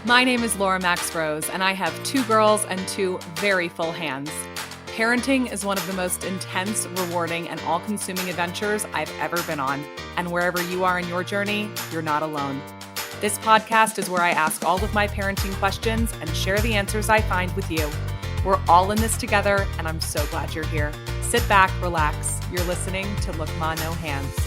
My name is Laura Max Rose, and I have two girls and two very full hands. Parenting is one of the most intense, rewarding, and all-consuming adventures I've ever been on. And wherever you are in your journey, you're not alone. This podcast is where I ask all of my parenting questions and share the answers I find with you. We're all in this together, and I'm so glad you're here. Sit back, relax. You're listening to Look Ma No Hands.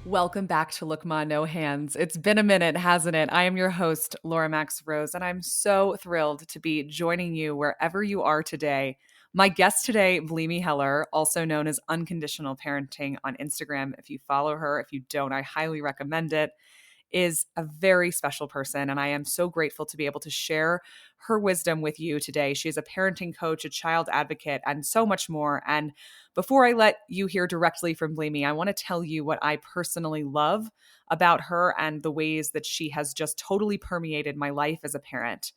Welcome back to Look Ma No Hands. It's been a minute, hasn't it? I am your host, Laura Max Rose, and I'm so thrilled to be joining you wherever you are today. My guest today, Bleemy Heller, also known as Unconditional Parenting on Instagram. If you follow her, if you don't, I highly recommend it, is a very special person, and I am so grateful to be able to share her wisdom with you today. She is a parenting coach, a child advocate, and so much more. And before I let you hear directly from Bleemy, I want to tell you what I personally love about her and the ways that she has just totally permeated my life as a parent.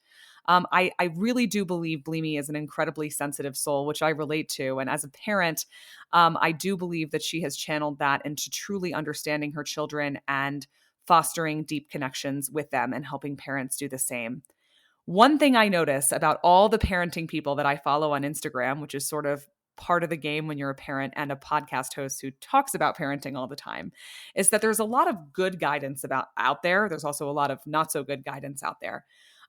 I really do believe Bleemy is an incredibly sensitive soul, which I relate to. And as a parent, I do believe that she has channeled that into truly understanding her children and fostering deep connections with them and helping parents do the same. One thing I notice about all the parenting people that I follow on Instagram, which is sort of part of the game when you're a parent and a podcast host who talks about parenting all the time, is that there's a lot of good guidance out there. There's also a lot of not so good guidance out there.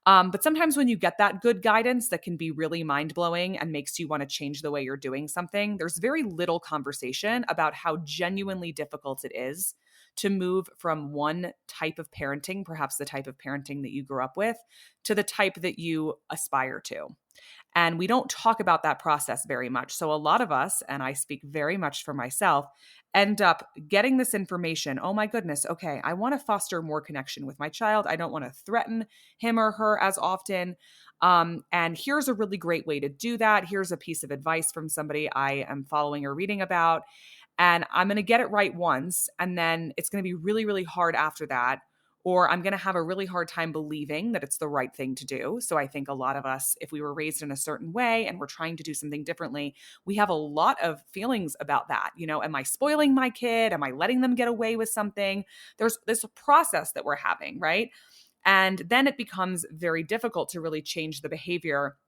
But sometimes when you get that good guidance that can be really mind-blowing and makes you want to change the way you're doing something, there's very little conversation about how genuinely difficult it is to move from one type of parenting, perhaps the type of parenting that you grew up with, to the type that you aspire to. And we don't talk about that process very much. So a lot of us, and I speak very much for myself, end up getting this information. Oh my goodness, okay, I want to foster more connection with my child. I don't want to threaten him or her as often. And here's a really great way to do that. Here's a piece of advice from somebody I am following or reading about. And I'm going to get it right once, and then it's going to be really, really hard after that. Or I'm going to have a really hard time believing that it's the right thing to do. So I think a lot of us, if we were raised in a certain way and we're trying to do something differently, we have a lot of feelings about that. You know, am I spoiling my kid? Am I letting them get away with something? There's this process that we're having, right? And then it becomes very difficult to really change the behavior.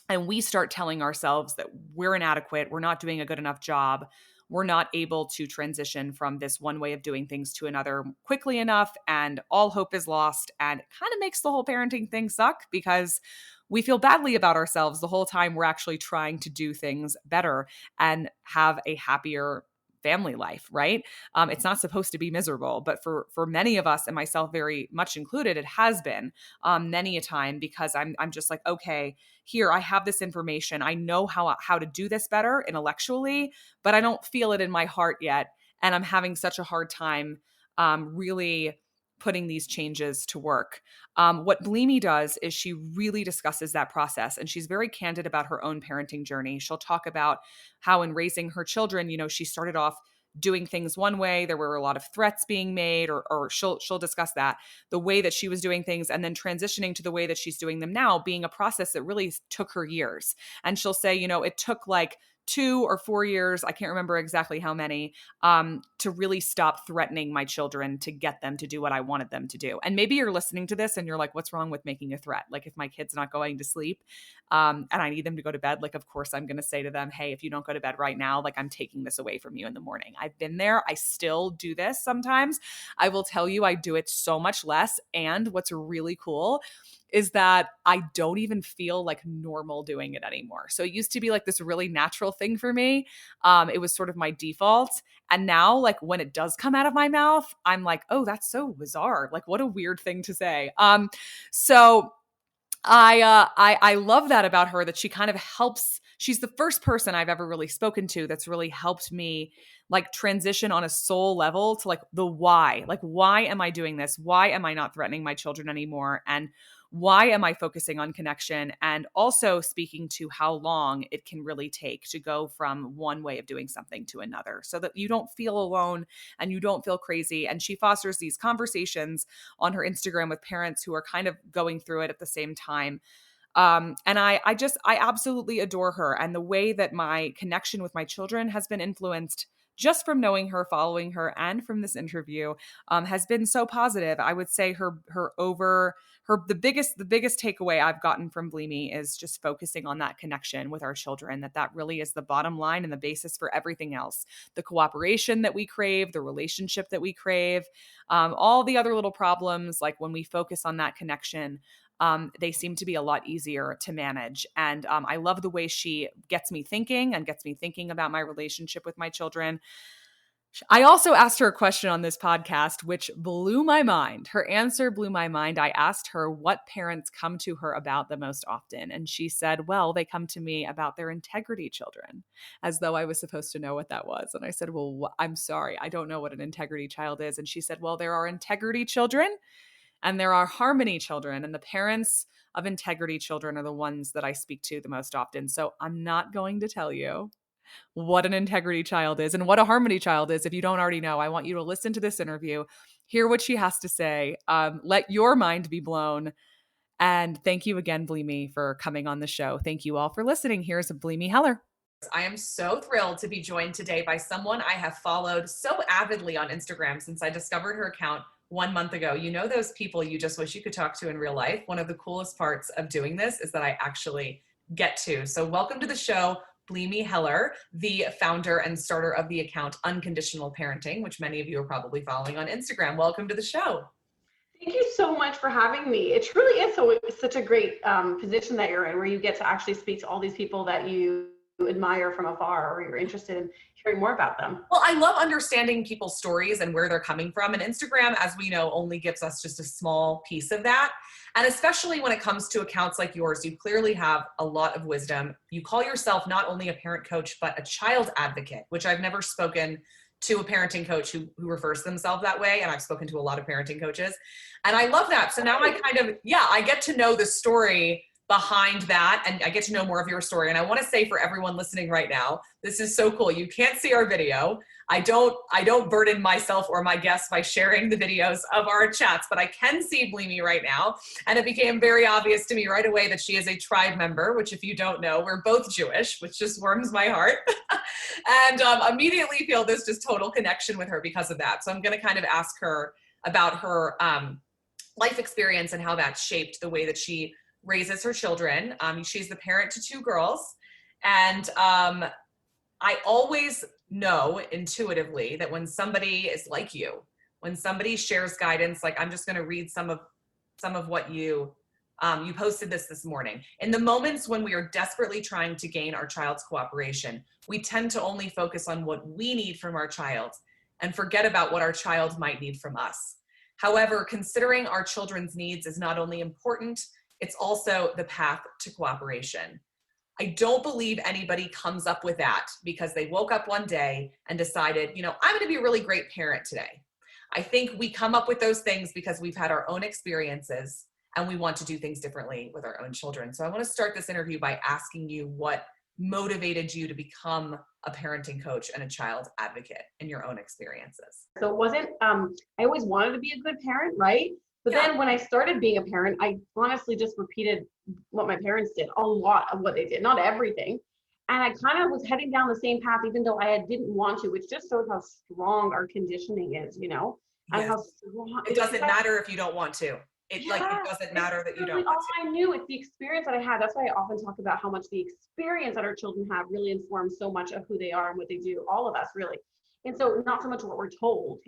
And we start telling ourselves that we're inadequate, we're not doing a good enough job, we're not able to transition from this one way of doing things to another quickly enough, and all hope is lost. And it kind of makes the whole parenting thing suck because we feel badly about ourselves the whole time we're actually trying to do things better and have a happier family life, right? It's not supposed to be miserable, but for many of us, and myself very much included, it has been many a time, because I'm just like, okay, here, I have this information. I know how to do this better intellectually, but I don't feel it in my heart yet. And I'm having such a hard time really putting these changes to work. What Bleemy does is she really discusses that process, and she's very candid about her own parenting journey. She'll talk about how in raising her children, you know, she started off doing things one way. There were a lot of threats being made, or she'll discuss that, the way that she was doing things, and then transitioning to the way that she's doing them now, being a process that really took her years. And she'll say, you know, it took like 2 or 4 years, I can't remember exactly how many, to really stop threatening my children to get them to do what I wanted them to do. And maybe you're listening to this and you're like, what's wrong with making a threat? Like, if my kid's not going to sleep and I need them to go to bed, like, of course I'm going to say to them, hey, if you don't go to bed right now, like, I'm taking this away from you in the morning. I've been there. I still do this sometimes. I will tell you, I do it so much less. And what's really cool is that I don't even feel like normal doing it anymore. So it used to be like this really natural thing for me. It was sort of my default. And now, like, when it does come out of my mouth, I'm like, oh, that's so bizarre. Like, what a weird thing to say. So I love that about her, that she kind of helps. She's the first person I've ever really spoken to that's really helped me like transition on a soul level to like the why. Like, why am I doing this? Why am I not threatening my children anymore? And why am I focusing on connection? And also speaking to how long it can really take to go from one way of doing something to another, so that you don't feel alone and you don't feel crazy. And she fosters these conversations on her Instagram with parents who are kind of going through it at the same time. And I absolutely adore her, and the way that my connection with my children has been influenced just from knowing her, following her, and from this interview, has been so positive. I would say the biggest takeaway I've gotten from Bleemy is just focusing on that connection with our children, that really is the bottom line and the basis for everything else. The cooperation that we crave, the relationship that we crave, all the other little problems, like when we focus on that connection, they seem to be a lot easier to manage. And I love the way she gets me thinking about my relationship with my children. I also asked her a question on this podcast, which blew my mind. Her answer blew my mind. I asked her what parents come to her about the most often. And she said, well, they come to me about their integrity children, as though I was supposed to know what that was. And I said, well, I'm sorry, I don't know what an integrity child is. And she said, well, there are integrity children and there are harmony children. And the parents of integrity children are the ones that I speak to the most often. So I'm not going to tell you what an integrity child is and what a harmony child is. If you don't already know, I want you to listen to this interview, hear what she has to say, let your mind be blown. And thank you again, Bleemy, for coming on the show. Thank you all for listening. Here's Bleemy Heller. I am so thrilled to be joined today by someone I have followed so avidly on Instagram since I discovered her account 1 month ago. You know, those people you just wish you could talk to in real life. One of the coolest parts of doing this is that I actually get to. So welcome to the show, Bleemy Heller, the founder and starter of the account Unconditional Parenting, which many of you are probably following on Instagram. Welcome to the show. Thank you so much for having me. It truly is such a great position that you're in, where you get to actually speak to all these people that you admire from afar, or you're interested in hearing more about them. Well, I love understanding people's stories and where they're coming from. And Instagram, as we know, only gives us just a small piece of that. And especially when it comes to accounts like yours, you clearly have a lot of wisdom. You call yourself not only a parent coach, but a child advocate, which I've never spoken to a parenting coach who refers to themselves that way. And I've spoken to a lot of parenting coaches. And I love that. So now I get to know the story behind that, and I get to know more of your story. And I want to say for everyone listening right now, this is so cool. You can't see our video. I don't burden myself or my guests by sharing the videos of our chats, but I can see Bleemy right now. And it became very obvious to me right away that she is a tribe member, which if you don't know, we're both Jewish, which just warms my heart. And immediately feel this just total connection with her because of that. So I'm going to kind of ask her about her life experience and how that shaped the way that she raises her children. She's the parent to 2 girls. And I always know intuitively that when somebody is like you, when somebody shares guidance, like I'm just going to read some of what you posted this morning. In the moments when we are desperately trying to gain our child's cooperation, we tend to only focus on what we need from our child and forget about what our child might need from us. However, considering our children's needs is not only important, it's also the path to cooperation. I don't believe anybody comes up with that because they woke up one day and decided, I'm going to be a really great parent today. I think we come up with those things because we've had our own experiences and we want to do things differently with our own children. So I want to start this interview by asking you what motivated you to become a parenting coach and a child advocate in your own experiences. So it wasn't, I always wanted to be a good parent, right? But then when I started being a parent, I honestly just repeated what my parents did, a lot of what they did, not everything. And I kind of was heading down the same path, even though I didn't want to, which just shows how strong our conditioning is, and how strong. It doesn't matter if you don't want to. It doesn't matter that you don't want to. I knew it's the experience that I had. That's why I often talk about how much the experience that our children have really informs so much of who they are and what they do, all of us really. And so not so much what we're told,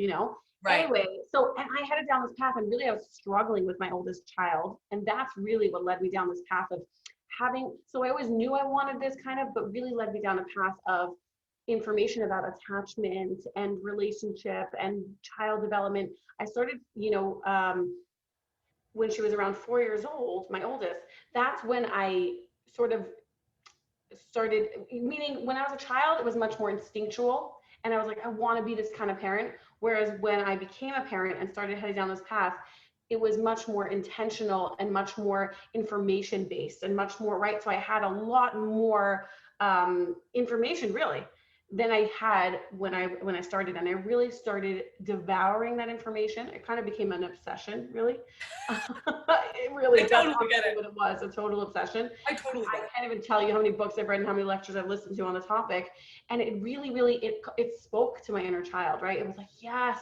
Right. Anyway, and I headed down this path, and really I was struggling with my oldest child. And that's really what led me down this path of so I always knew I wanted this but really led me down a path of information about attachment and relationship and child development. I started, when she was around 4 years old, my oldest, that's when I sort of started, meaning when I was a child, it was much more instinctual. And I was like, I want to be this kind of parent. Whereas when I became a parent and started heading down this path, it was much more intentional and much more information based and much more, right? So I had a lot more information really than I had when I started, and I really started devouring that information. It kind of became an obsession, really. really, I that's totally get it. what it was, a total obsession. I totally get it. I can't even tell you how many books I've read and how many lectures I've listened to on the topic. And it really, really, it spoke to my inner child, right? It was like, yes,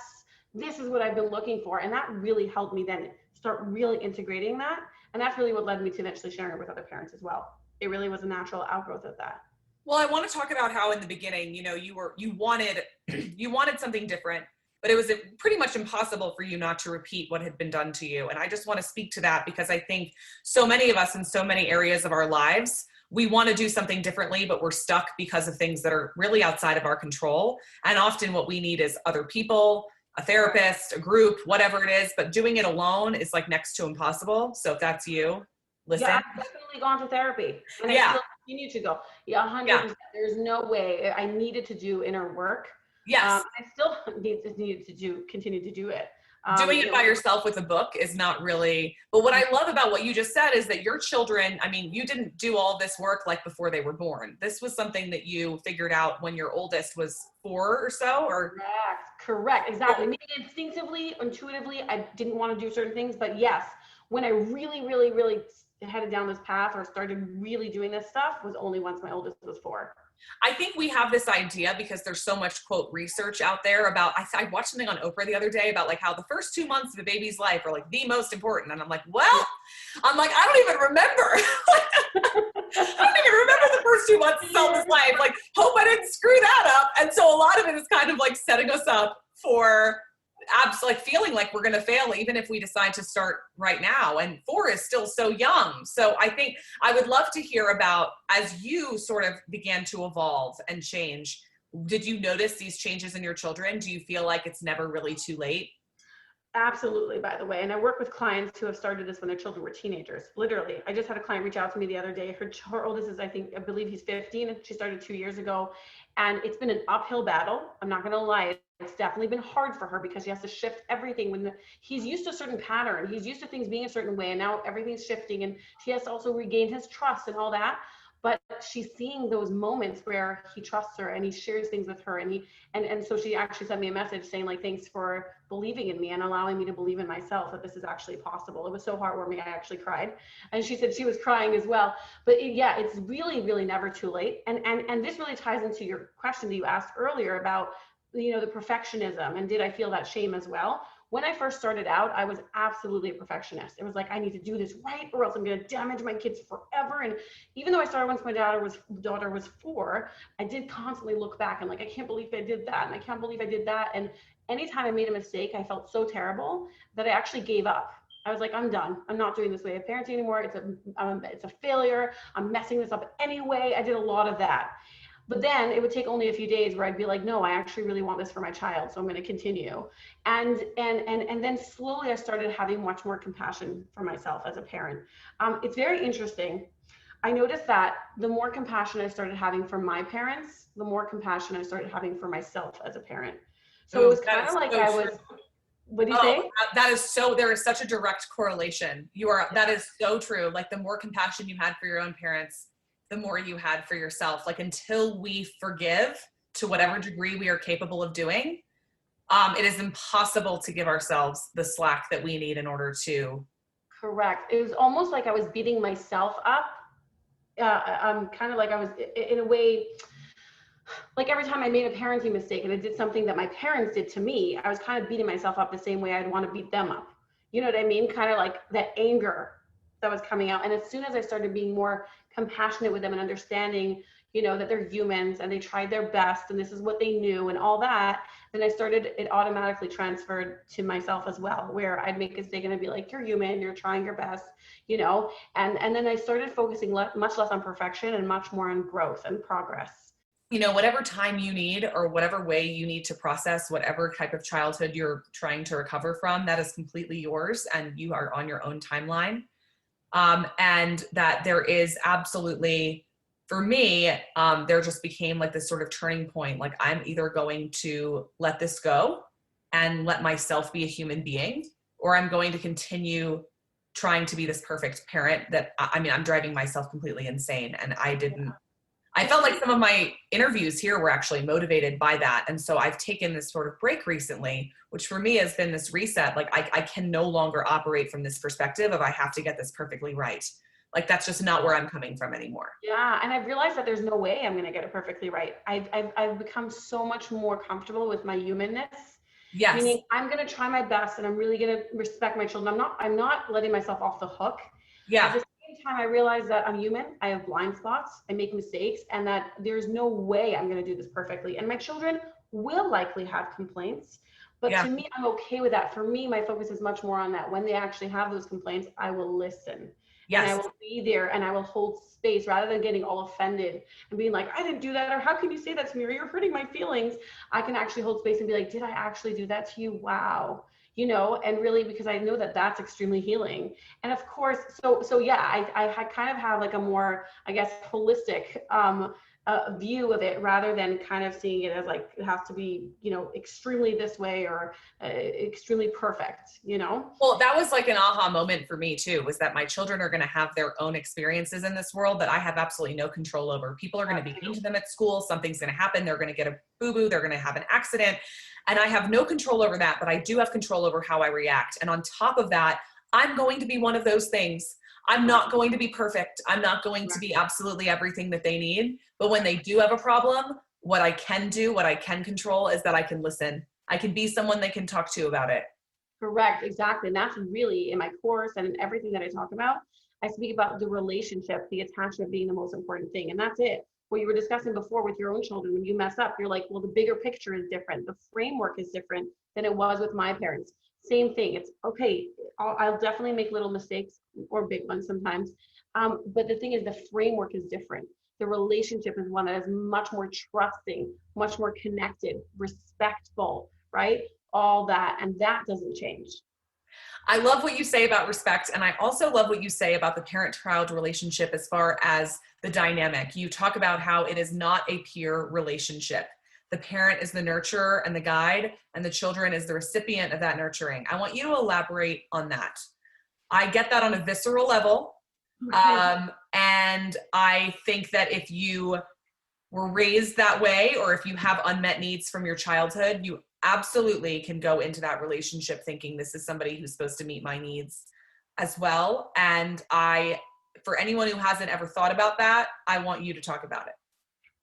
this is what I've been looking for. And that really helped me then start really integrating that. And that's really what led me to eventually sharing it with other parents as well. It really was a natural outgrowth of that. Well, I want to talk about how in the beginning, you know, you wanted something different, but it was pretty much impossible for you not to repeat what had been done to you. And I just want to speak to that because I think so many of us in so many areas of our lives, we want to do something differently, but we're stuck because of things that are really outside of our control. And often what we need is other people, a therapist, a group, whatever it is, but doing it alone is like next to impossible. So if that's you, listen. Yeah, I've definitely gone to therapy. And yeah. I still continue to go. Yeah, 100%. Yeah. There's no way. I needed to do inner work. Yes. I still need to continue to do it. Doing it by yourself with a book is not really, but what I love about what you just said is that your children, I mean, you didn't do all this work like before they were born. This was something that you figured out when your oldest was 4 or so, or? Correct, exactly. Maybe instinctively, intuitively, I didn't want to do certain things, but yes, when I really, really, really headed down this path or started really doing this stuff was only once my oldest was 4. I think we have this idea because there's so much quote research out there about, I watched something on Oprah the other day about like how the first 2 months of a baby's life are like the most important. And I'm like, well, I don't even remember. I don't even remember the first 2 months of Zelda's life. Like, hope I didn't screw that up. And so a lot of it is kind of like setting us up for like feeling like we're going to fail even if we decide to start right now, and 4 is still so young. So I think I would love to hear about, as you sort of began to evolve and change, did you notice these changes in your children? Do you feel like it's never really too late? Absolutely, by the way. And I work with clients who have started this when their children were teenagers. Literally, I just had a client reach out to me the other day. Her oldest is, I believe he's 15, and she started 2 years ago. And it's been an uphill battle. I'm not going to lie. It's definitely been hard for her because she has to shift everything when he's used to a certain pattern. He's used to things being a certain way, and now everything's shifting, and she has to also regain his trust and all that. But she's seeing those moments where he trusts her and he shares things with her. And so she actually sent me a message saying, like, thanks for believing in me and allowing me to believe in myself that this is actually possible. It was so heartwarming. I actually cried. And she said she was crying as well. But it's really, really never too late. And this really ties into your question that you asked earlier about, the perfectionism, and did I feel that shame as well? When I first started out, I was absolutely a perfectionist. It was like, I need to do this right or else I'm going to damage my kids forever. And even though I started once my daughter was 4, I did constantly look back and like, I can't believe I did that. And I can't believe I did that. And anytime I made a mistake, I felt so terrible that I actually gave up. I was like, I'm done. I'm not doing this way of parenting anymore. It's a failure. I'm messing this up anyway. I did a lot of that. But then it would take only a few days where I'd be like, no, I actually really want this for my child, so I'm going to continue. And then slowly I started having much more compassion for myself as a parent. It's very interesting. I noticed that the more compassion I started having for my parents, the more compassion I started having for myself as a parent. So it was kind of like what do you think? There is such a direct correlation. That is so true. Like the more compassion you had for your own parents, the more you had for yourself. Like until we forgive to whatever degree we are capable of doing, it is impossible to give ourselves the slack that we need in order to. Correct. It was almost like I was beating myself up. Kind of like I was in a way, like every time I made a parenting mistake and I did something that my parents did to me, I was kind of beating myself up the same way I'd want to beat them up. You know what I mean? Kind of like that anger that was coming out. And as soon as I started being more compassionate with them and understanding, that they're humans and they tried their best and this is what they knew and all that, then it automatically transferred to myself as well, where I'd make a mistake and I'd be like, you're human, you're trying your best, and then I started focusing much less on perfection and much more on growth and progress. Whatever time you need or whatever way you need to process whatever type of childhood you're trying to recover from, that is completely yours and you are on your own timeline. And that there is absolutely, for me, there just became like this sort of turning point. Like I'm either going to let this go and let myself be a human being, or I'm going to continue trying to be this perfect parent that, I'm driving myself completely insane. And I I felt like some of my interviews here were actually motivated by that. And so I've taken this sort of break recently, which for me has been this reset. Like I can no longer operate from this perspective of I have to get this perfectly right. Like that's just not where I'm coming from anymore. Yeah, and I've realized that there's no way I'm going to get it perfectly right. I've become so much more comfortable with my humanness, Yes. meaning I'm going to try my best and I'm really going to respect my children. I'm not letting myself off the hook. At Yeah. the same time, I realize that I'm human. I have blind spots. I make mistakes, and that there's no way I'm going to do this perfectly. And my children will likely have complaints, but Yeah. to me, I'm okay with that. For me, my focus is much more on that. When they actually have those complaints, I will listen and I Yes. will be there and I will hold space rather than getting all offended and being like, I didn't do that, or how can you say that to me, or you're hurting my feelings. I can actually hold space and be like, did I actually do that to you? Wow. And really, because I know that that's extremely healing. And of course, so yeah, I kind of have like a more, I guess, holistic view of it, rather than kind of seeing it as like it has to be, extremely this way, or extremely perfect. Well, that was like an aha moment for me too, was that my children are going to have their own experiences in this world that I have absolutely no control over. People are going to be mean to them at school. Something's going to happen. They're going to get a boo-boo. They're going to have an accident. And I have no control over that, but I do have control over how I react. And on top of that, I'm going to be one of those things. I'm not going to be perfect. I'm not going to be absolutely everything that they need. But when they do have a problem, what I can do, what I can control is that I can listen. I can be someone they can talk to about it. Correct, exactly. And that's really in my course and in everything that I talk about. I speak about the relationship, the attachment being the most important thing. And that's it. What you were discussing before with your own children, when you mess up, you're like, well, the bigger picture is different. The framework is different than it was with my parents. Same thing. It's okay. I'll definitely make little mistakes, or big ones sometimes. But the thing is, the framework is different. The relationship is one that is much more trusting, much more connected, respectful, right? All that, and that doesn't change. I love what you say about respect. And I also love what you say about the parent-child relationship as far as the dynamic. You talk about how it is not a peer relationship. The parent is the nurturer and the guide, and the children is the recipient of that nurturing. I want you to elaborate on that. I get that on a visceral level. And I think that if you were raised that way, or if you have unmet needs from your childhood, you absolutely can go into that relationship thinking this is somebody who's supposed to meet my needs as well. And for anyone who hasn't ever thought about that, I want you to talk about it.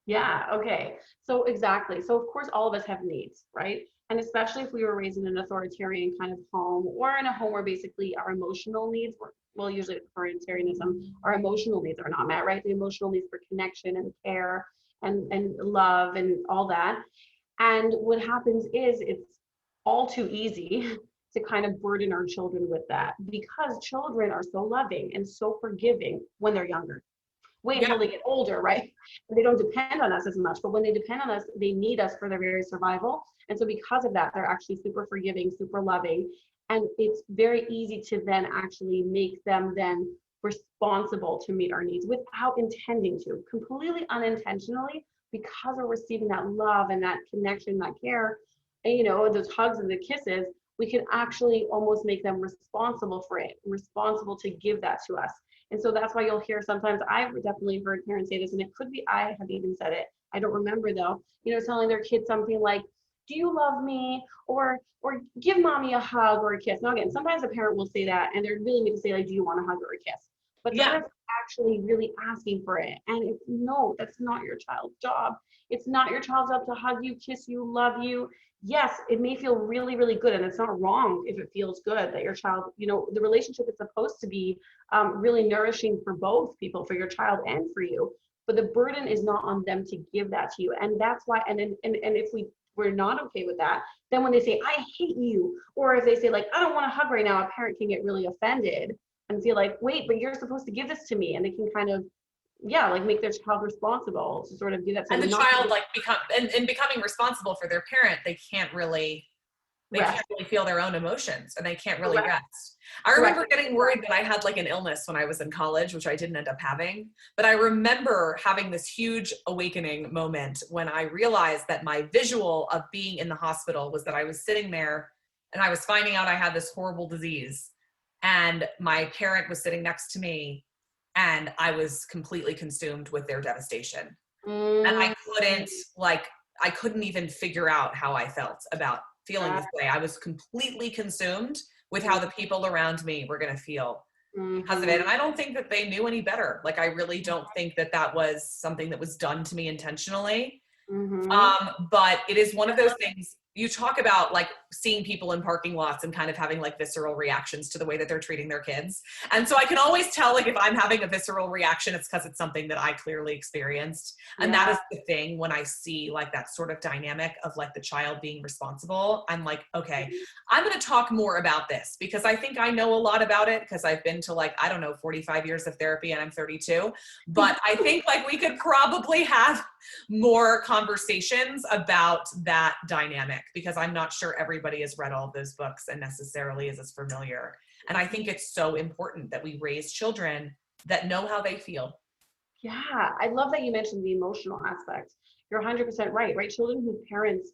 Yeah, okay. So exactly. So of course all of us have needs, right? And especially if we were raised in an authoritarian kind of home, or in a home where basically our emotional needs were, well, usually authoritarianism, our emotional needs are not met, right? The emotional needs for connection and care and love and all that. And what happens is it's all too easy to kind of burden our children with that, because children are so loving and so forgiving when they're younger. Wait Yeah. until they get older, right? They don't depend on us as much, but when they depend on us, they need us for their very survival. And so because of that, they're actually super forgiving, super loving. And it's very easy to then actually make them then responsible to meet our needs without intending to, completely unintentionally, because we're receiving that love and that connection, that care, and those hugs and the kisses. We can actually almost make them responsible for it, responsible to give that to us. And so that's why you'll hear sometimes, I've definitely heard parents say this, and it could be I have even said it. I don't remember though, telling their kids something like, do you love me? Or give mommy a hug or a kiss. Now again, sometimes a parent will say that and they're really meant to say like, do you want a hug or a kiss? But sometimes actually really asking for it. And no, that's not your child's job. It's not your child's job to hug you, kiss you, love you. Yes, it may feel really, really good. And it's not wrong if it feels good that your child, the relationship is supposed to be really nourishing for both people, for your child and for you. But the burden is not on them to give that to you. And that's why, and if we're not okay with that, then when they say, I hate you, or if they say like, I don't want to hug right now, a parent can get really offended and feel like, wait, but you're supposed to give this to me. And they can kind of, like make their child responsible to sort of do that. And the child becoming responsible for their parent, they can't really feel their own emotions, and they can't really rest. I remember getting worried that I had like an illness when I was in college, which I didn't end up having. But I remember having this huge awakening moment when I realized that my visual of being in the hospital was that I was sitting there and I was finding out I had this horrible disease, and my parent was sitting next to me, and I was completely consumed with their devastation. And I Mm. couldn't I couldn't even figure out how I felt about feeling this way. I was completely consumed with how the people around me were going to feel because of it. And I don't think that they knew any better. Like, I really don't think that that was something that was done to me intentionally. But it is one of those things. You talk about like seeing people in parking lots and kind of having like visceral reactions to the way that they're treating their kids. And so I can always tell like if I'm having a visceral reaction, it's because it's something that I clearly experienced. And that is the thing when I see like that sort of dynamic of like the child being responsible, I'm like, okay, I'm going to talk more about this because I think I know a lot about it because I've been to like, I don't know, 45 years of therapy and I'm 32. But I think like we could probably have more conversations about that dynamic because I'm not sure everybody has read all of those books and necessarily is as familiar. And I think it's so important that we raise children that know how they feel. Yeah, I love that you mentioned the emotional aspect. You're 100% right, right? Children whose parents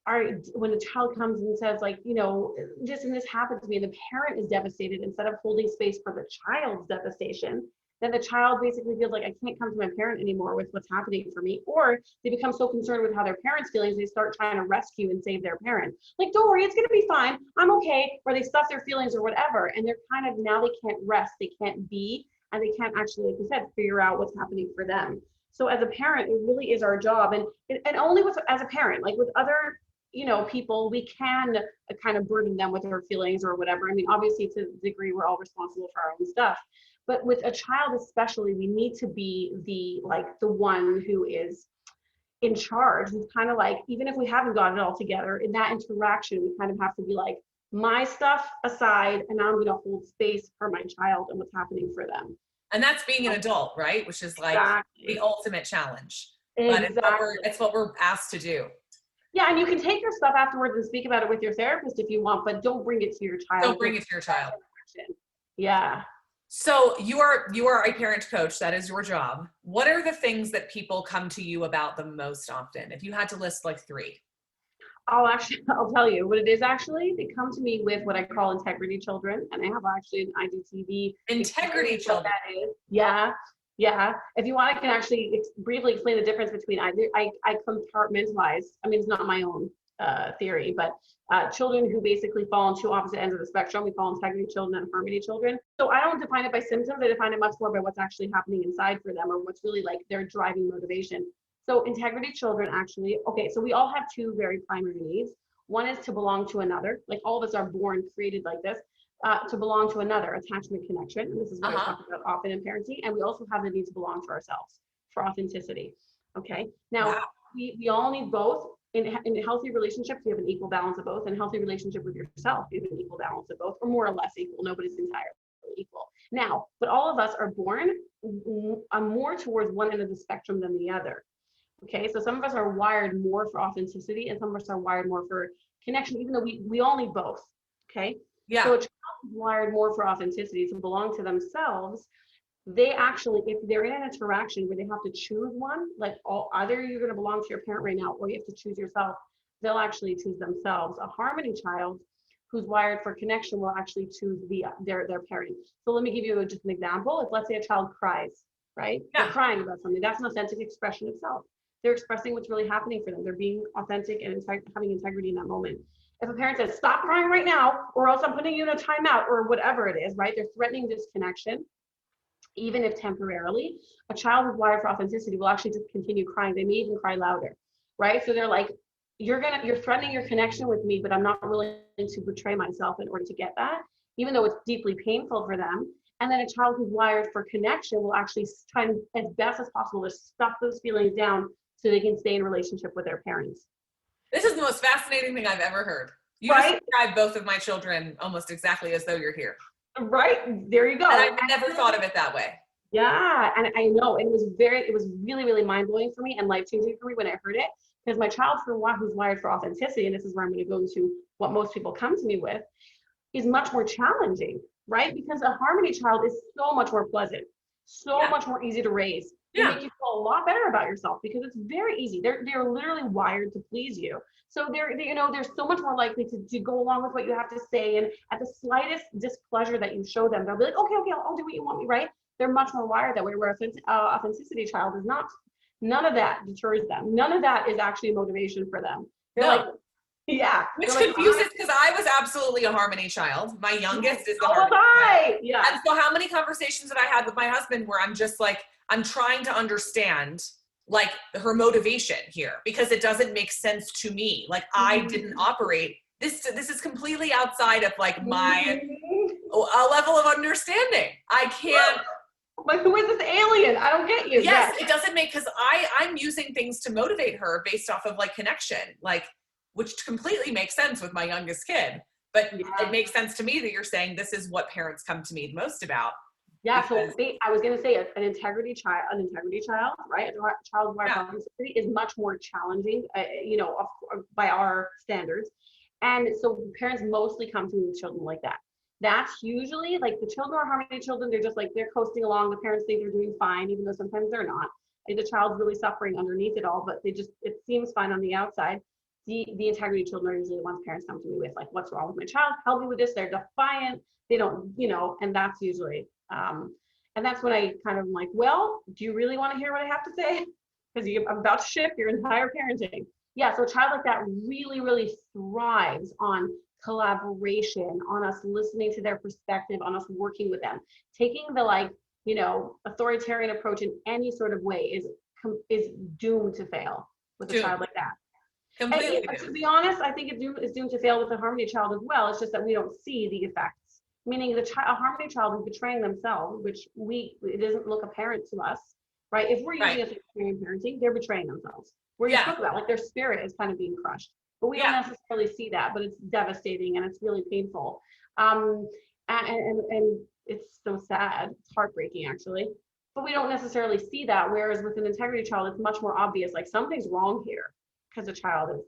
are, when a child comes and says like, you know, this and this happened to me, and the parent is devastated, instead of holding space for the child's devastation, then the child basically feels like I can't come to my parent anymore with what's happening for me. Or they become so concerned with how their parents' feelings, they start trying to rescue and save their parent. Like, don't worry, it's gonna be fine. I'm okay. Or they stuff their feelings or whatever. And they're kind of, now they can't rest, they can't be, and they can't actually, like you said, figure out what's happening for them. So as a parent, it really is our job. And only with, as a parent, like with other, you know, people, we can kind of burden them with their feelings or whatever. I mean, obviously to the degree we're all responsible for our own stuff. But with a child especially, we need to be the one who is in charge, who's kind of like, even if we haven't got it all together, in that interaction, we kind of have to be like, my stuff aside, and now I'm going to hold space for my child and what's happening for them. And that's being an adult, right? Which is like the ultimate challenge. But it's what we're asked to do. Yeah, and you can take your stuff afterwards and speak about it with your therapist if you want, but don't bring it to your child. Don't bring it to your child. Yeah. So you are a parent coach. That is your job. What are the things that people come to you about the most often? If you had to list like 3. I'll tell you what it is. Actually, they come to me with what I call integrity children, and I have actually an IGTV. Integrity children. That is. Yeah. If you want, I can actually briefly explain the difference between I compartmentalize. I mean, it's not my own theory, but children who basically fall on two opposite ends of the spectrum, we call integrity children and harmony children. So I don't define it by symptoms. I define it much more by what's actually happening inside for them, or what's really like their driving motivation. So integrity children actually, okay, so we all have 2 very primary needs. One is to belong to another. Like, all of us are born created like this, to belong to another, attachment connection. And this is what I talk about often in parenting. And we also have the need to belong to ourselves for authenticity. Okay, now we all need both. In healthy relationships, you have an equal balance of both. In a healthy relationship with yourself, you have an equal balance of both, or more or less equal. Nobody's entirely equal. Now, but all of us are born more towards one end of the spectrum than the other. Okay, so some of us are wired more for authenticity, and some of us are wired more for connection, even though we all need both. Okay, so a child is wired more for authenticity, to belong to themselves. They actually, if they're in an interaction where they have to choose one, like either you're going to belong to your parent right now, or you have to choose yourself, they'll actually choose themselves. A harmony child who's wired for connection will actually choose their parent. So let me give you just an example. If, let's say, a child cries, right? They're crying about something. That's an authentic expression of self. They're expressing what's really happening for them. They're being authentic and having integrity in that moment. If a parent says, stop crying right now, or else I'm putting you in a timeout, or whatever it is, right? They're threatening disconnection. Even if temporarily, a child who's wired for authenticity will actually just continue crying. They may even cry louder, right? So they're like, you're threatening your connection with me, but I'm not willing to betray myself in order to get that, even though it's deeply painful for them. And then a child who's wired for connection will actually try and, as best as possible, to stuff those feelings down so they can stay in relationship with their parents. This is the most fascinating thing I've ever heard. You just described both of my children almost exactly as though you're here. Right, there you go. And I've never thought of it that way. Yeah, and I know it was really, really mind-blowing for me and life-changing for me when I heard it, because my child, who's wired for authenticity, and this is where I'm going to go into what most people come to me with, is much more challenging, right? Because a harmony child is so much more pleasant, much more easy to raise. They make you feel a lot better about yourself because it's very easy. They're literally wired to please you. So they're so much more likely to go along with what you have to say. And at the slightest displeasure that you show them, they'll be like, okay, I'll do what you want me, right? They're much more wired that way, where authenticity child is not None of that deters them. None of that is actually motivation for them. They're No. like, yeah. Which confuses, because I was absolutely a harmony child. My youngest is the harmony child. Yeah. And so how many conversations that I had with my husband where I'm just like, I'm trying to understand like her motivation here, because it doesn't make sense to me. Like I didn't operate. This is completely outside of like my a level of understanding. I can't. Like, who is this alien? I don't get you. Yes, it doesn't make, because I'm using things to motivate her based off of like connection, like, which completely makes sense with my youngest kid. But it makes sense to me that you're saying this is what parents come to me the most about. Yeah, because so I was going to say an integrity child, right? A child who has integrity is much more challenging, you know, by our standards. And so parents mostly come to children like that. That's usually like the children are harmony children. They're just like, they're coasting along. The parents think they're doing fine, even though sometimes they're not. Like the child's really suffering underneath it all, but it seems fine on the outside. The integrity children are usually the ones parents come to me with, like, what's wrong with my child? Help me with this. They're defiant. They don't, you know, and that's usually, and that's when I kind of am like, well, do you really want to hear what I have to say? Because I'm about to shift your entire parenting. Yeah, so a child like that really, really thrives on collaboration, on us listening to their perspective, on us working with them. Taking the, like, you know, authoritarian approach in any sort of way is doomed to fail with a child like that. Completely. And to be honest, I think it's doomed to fail with a harmony child as well. It's just that we don't see the effects. Meaning a harmony child is betraying themselves, which it doesn't look apparent to us, right? If we're using authoritarian parenting, they're betraying themselves. Where you spoke about, like, their spirit is kind of being crushed, but we don't necessarily see that. But it's devastating and it's really painful, and it's so sad. It's heartbreaking, actually. But we don't necessarily see that. Whereas with an integrity child, it's much more obvious. Like, something's wrong here because the child is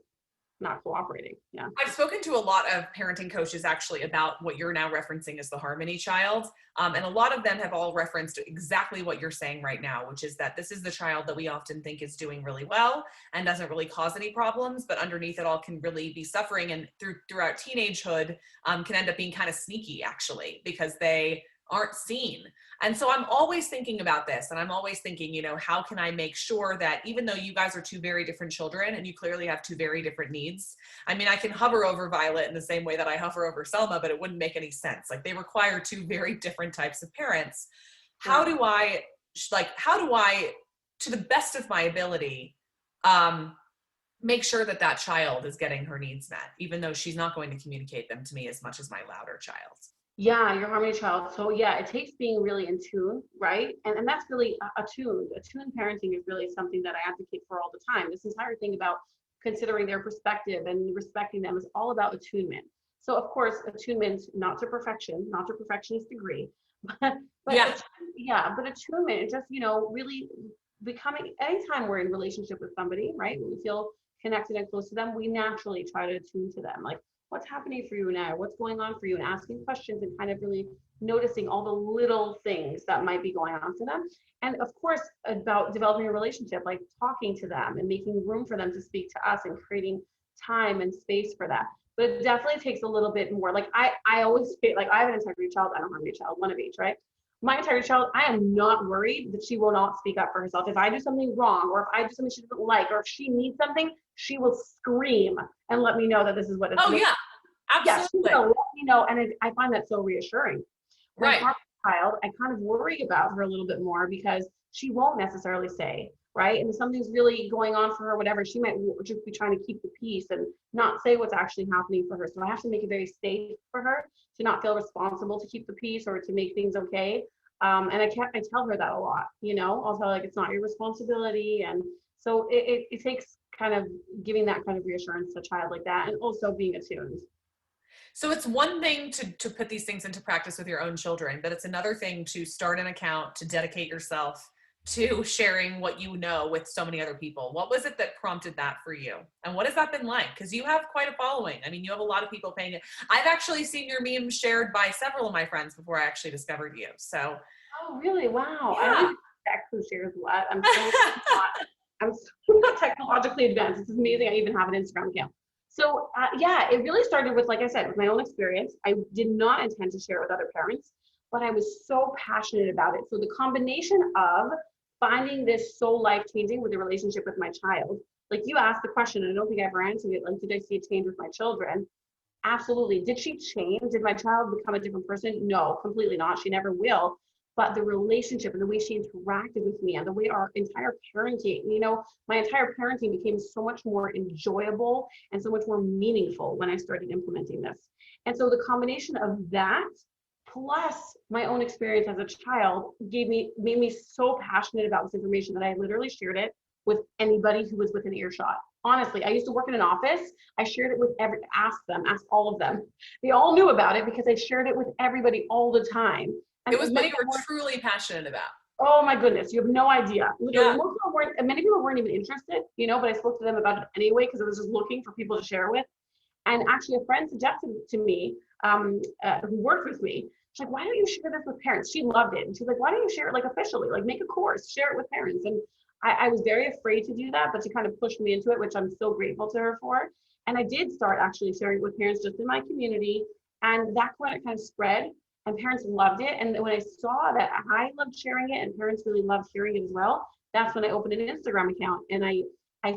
not cooperating. Yeah. I've spoken to a lot of parenting coaches actually about what you're now referencing as the harmony child. And a lot of them have all referenced exactly what you're saying right now, which is that this is the child that we often think is doing really well and doesn't really cause any problems, but underneath it all can really be suffering, and throughout teenagehood can end up being kind of sneaky, actually, because they aren't seen. And so I'm always thinking about this, and I'm always thinking, you know, how can I make sure that even though you guys are two very different children and you clearly have two very different needs, I mean, I can hover over Violet in the same way that I hover over Selma, but it wouldn't make any sense. Like, they require two very different types of parents. How do I, to the best of my ability, make sure that that child is getting her needs met, even though she's not going to communicate them to me as much as my louder child? Yeah, your harmony child. So yeah, it takes being really in tune, right? And that's really attuned. Attuned parenting is really something that I advocate for all the time. This entire thing about considering their perspective and respecting them is all about attunement. So of course, attunement, not to perfection, not to perfectionist degree, but attunement is just, you know, really becoming, anytime we're in relationship with somebody, right? When we feel connected and close to them, we naturally try to attune to them. Like, what's happening for you now? What's going on for you? And asking questions and kind of really noticing all the little things that might be going on for them. And of course, about developing a relationship, like talking to them and making room for them to speak to us and creating time and space for that. But it definitely takes a little bit more. Like I always feel like I have an integrity child, I don't have a child, one of each, right? My integrity child, I am not worried that she will not speak up for herself. If I do something wrong, or if I do something she doesn't like, or if she needs something, she will scream and let me know that this is what it's absolutely. Yeah, she will let me know, and I find that so reassuring. Right. Our child, I kind of worry about her a little bit more because she won't necessarily say, right? And if something's really going on for her, whatever, she might just be trying to keep the peace and not say what's actually happening for her. So I have to make it very safe for her to not feel responsible to keep the peace or to make things okay. And I tell her that a lot, you know, I'll tell her, like, it's not your responsibility. And so it takes kind of giving that kind of reassurance to a child like that, and also being attuned. So it's one thing to put these things into practice with your own children, but it's another thing to start an account, to dedicate yourself to sharing what you know with so many other people. What was it that prompted that for you? And what has that been like? Because you have quite a following. I mean, you have a lot of people paying it. I've actually seen your memes shared by several of my friends before I actually discovered you. So. Oh, really? Wow. Yeah. I don't who shares what. I'm so not technologically advanced. It's amazing I even have an Instagram account. So yeah, it really started with, like I said, with my own experience. I did not intend to share it with other parents, but I was so passionate about it. So the combination of finding this so life-changing with the relationship with my child. Like you asked the question, and I don't think I ever answered it. Like, did I see a change with my children? Absolutely. Did she change? Did my child become a different person? No, completely not. She never will. But the relationship and the way she interacted with me and the way our entire parenting, my entire parenting became so much more enjoyable and so much more meaningful when I started implementing this. And so the combination of that plus my own experience as a child made me so passionate about this information that I literally shared it with anybody who was within earshot. Honestly, I used to work in an office. I shared it with asked all of them. They all knew about it because I shared it with everybody all the time. And it was what you were truly passionate about. Oh my goodness, you have no idea. Literally, many people weren't even interested, but I spoke to them about it anyway because I was just looking for people to share with. And actually, a friend suggested to me, who worked with me, she's like, why don't you share this with parents? She loved it. And she's like, why don't you share it like officially, like make a course, share it with parents? And I was very afraid to do that, but she kind of pushed me into it, which I'm so grateful to her for. And I did start actually sharing it with parents just in my community. And that's when it kind of spread and parents loved it. And when I saw that I loved sharing it and parents really loved hearing it as well, that's when I opened an Instagram account. And I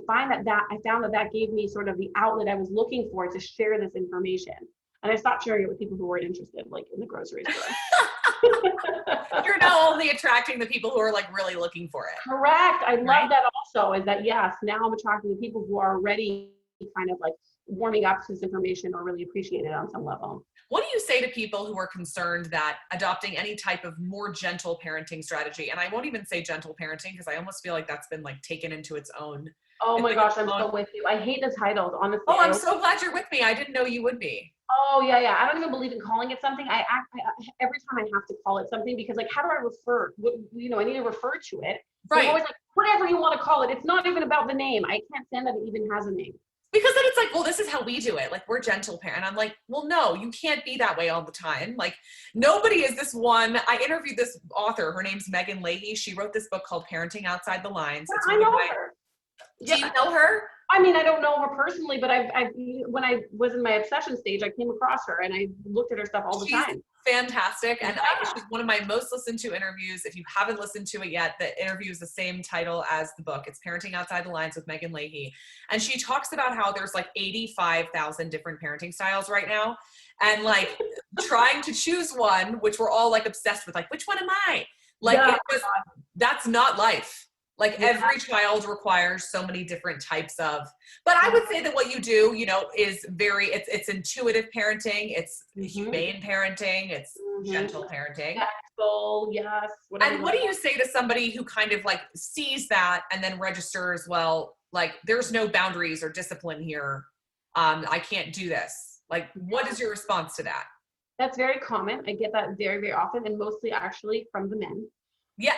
found that gave me sort of the outlet I was looking for to share this information. And I stopped sharing it with people who weren't interested, like in the grocery store. You're now only attracting the people who are like really looking for it. Correct. I love that also, is that yes, now I'm attracting the people who are already kind of like warming up to this information or really appreciate it on some level. What do you say to people who are concerned that adopting any type of more gentle parenting strategy, and I won't even say gentle parenting because I almost feel like that's been like taken into its own. Oh my gosh, I'm so with you. I hate the titles, honestly. Oh, I'm so glad you're with me. I didn't know you would be. Oh yeah. I don't even believe in calling it something. Every time I have to call it something because like, how do I refer? I need to refer to it. So right. I'm always like, whatever you want to call it. It's not even about the name. I can't stand that it even has a name. Because then it's like, well, this is how we do it. Like, we're gentle parent. I'm like, well, no, you can't be that way all the time. Like, nobody is this one. I interviewed this author. Her name's Megan Leahy. She wrote this book called Parenting Outside the Lines. I know her. Do you know her? I mean, I don't know her personally, but when I was in my obsession stage, I came across her and I looked at her stuff all the time. Fantastic. And she's one of my most listened to interviews. If you haven't listened to it yet, the interview is the same title as the book. It's Parenting Outside the Lines with Megan Leahy. And she talks about how there's like 85,000 different parenting styles right now. And like trying to choose one, which we're all like obsessed with, like, which one am I? Like, that's not life. Like every child requires so many different types of, but I would say that what you do, is it's intuitive parenting. It's humane parenting. It's gentle parenting. Yes. And what do you say to somebody who kind of like sees that and then registers, well, like there's no boundaries or discipline here. I can't do this. Like, what is your response to that? That's very common. I get that very, very often and mostly actually from the men. Yeah.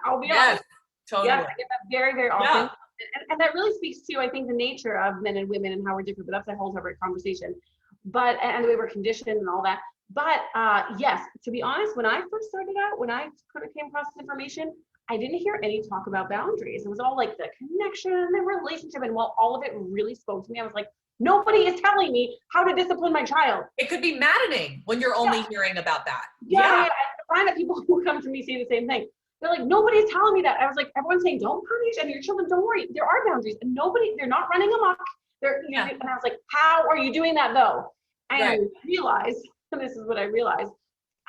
I'll be honest. Totally. Yes, I get that very, very often. Yeah. And that really speaks to, I think, the nature of men and women and how we're different, but that's a whole separate conversation. And the way we're conditioned and all that. But yes, to be honest, when I first started out, when I kind of came across this information, I didn't hear any talk about boundaries. It was all like the connection, the relationship. And while all of it really spoke to me, I was like, nobody is telling me how to discipline my child. It could be maddening when you're only hearing about that. Yeah. I find that people who come to me say the same thing. They're like, nobody's telling me that. I was like, everyone's saying, don't punish, and your children, don't worry. There are boundaries, and they're not running amok. And I was like, how are you doing that though? And I realized, and this is what I realized